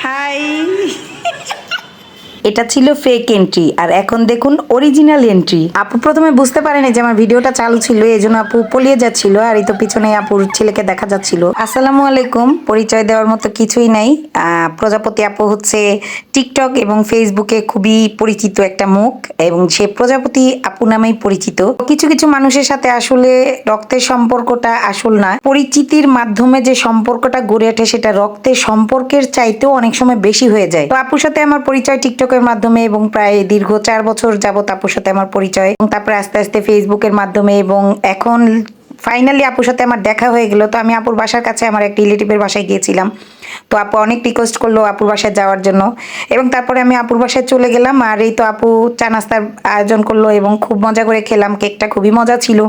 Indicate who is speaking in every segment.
Speaker 1: High. এটা ছিল fake entry আর এখন দেখুন অরিজিনাল এন্ট্রি। আপু প্রথমে বুঝতে পারেনি যে আমার ভিডিওটা চালু ছিল, এই জন্য আপু পলিয়ে যাচ্ছিল। আর এই তো পিছনে আপুর ছেলেকে দেখা যাচ্ছিল। আসসালামু আলাইকুম। পরিচয় দেওয়ার মতো কিছুই নাই। প্রজাপতি আপু হচ্ছে টিকটক এবং ফেসবুকে খুবই পরিচিত একটা মুখ, এবং সে প্রজাপতি আপু নামেই পরিচিত। কিছু কিছু মানুষের সাথে আসলে রক্তের সম্পর্কটা আসল না, পরিচিতির মাধ্যমে যে সম্পর্কটা গড়ে ওঠে সেটা রক্তের সম্পর্কের চাইতেও অনেক সময় বেশি হয়ে যায়। তো আপুর সাথে আমার পরিচয় টিকটকের মাধ্যমে, এবং প্রায় দীর্ঘ 4 বছর যাবত আপুর সাথে আমার পরিচয়, এবং তারপরে আস্তে আস্তে ফেসবুকের মাধ্যমে, এবং এখন ফাইনালি আপুর সাথে আমার দেখা হয়ে গেল। তো আমি আপুর বাসার কাছে আমার এক রিলেটিভের বাসায় গিয়েছিলাম। তো আপু অনেক রিকোয়েস্ট করলো আপুর বাসায় যাওয়ার জন্য, এবং তারপরে আমি আপুর বাসায় চলে গেলাম। আর এই তো আপু চা নাস্তার আয়োজন করলো এবং খুব মজা করে খেলাম। কেকটা খুবই মজা ছিল,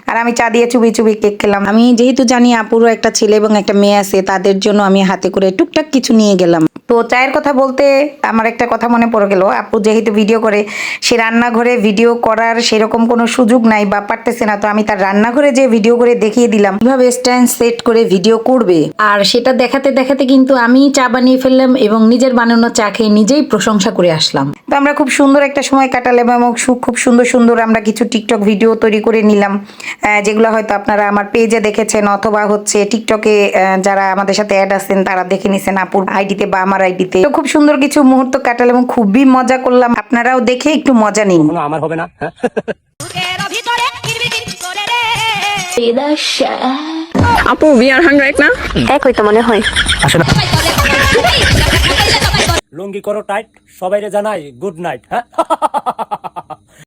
Speaker 1: আর আমি চা দিয়ে চুবি চুবি কেক খেলাম। আমি যেহেতু জানি আপুরও একটা ছেলে এবং একটা মেয়ে আছে, তাদের জন্য আমি হাতে করে টুকটাক কিছু নিয়ে গেলাম। তো চায়ের কথা বলতে আমার একটা কথা মনে পড়ে গেল। আপু যেহেতু ভিডিও করে, সে রান্নাঘরে ভিডিও করার সেরকম কোনো সুযোগ নাই বা পারতেছে না, তো আমি তার রান্নাঘরে যে ভিডিও করে দেখিয়ে দিলাম কিভাবে স্ট্যান্ড সেট করে ভিডিও করবে। আর সেটা দেখাতে দেখাতে কিন্তু আমি চা বানিয়ে ফেললাম এবং নিজের বানানো চা খেয়ে নিজেই প্রশংসা করে আসলাম। তো আমরা খুব সুন্দর একটা সময় কাটালাম, এবং খুব সুন্দর সুন্দর আমরা কিছু টিকটক ভিডিও তৈরি করে নিলাম, যেগুলো হয়তো আপনারা আমার পেজে দেখেছেন, অথবা হচ্ছে টিকটকে যারা আমাদের সাথে অ্যাড আছেন তারা দেখে নিছেন আপুর আইডিতে বা আমার আইডিতে। তো খুব সুন্দর কিছু মুহূর্ত কাটালাম এবং খুবই মজা করলাম। আপনারাও দেখে একটু মজা নিন।
Speaker 2: আমার হবে না।
Speaker 3: আপু we are hung right now?
Speaker 4: এক হইতো মনে হয়।
Speaker 2: আসে না। লুঙ্গি করো টাইট, সবাইরে জানাই গুড নাইট।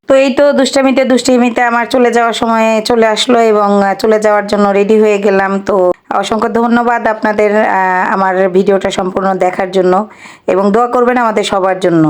Speaker 1: তো এই তো দুষ্টামিতে দুষ্টামিতে আমার চলে যাওয়ার সময় চলে আসলো, এবং চলে যাওয়ার জন্য রেডি হয়ে গেলাম। তো অসংখ্য ধন্যবাদ আপনাদের আমার ভিডিওটা সম্পূর্ণ দেখার জন্য, এবং দোয়া করবেন আমাদের সবার জন্য।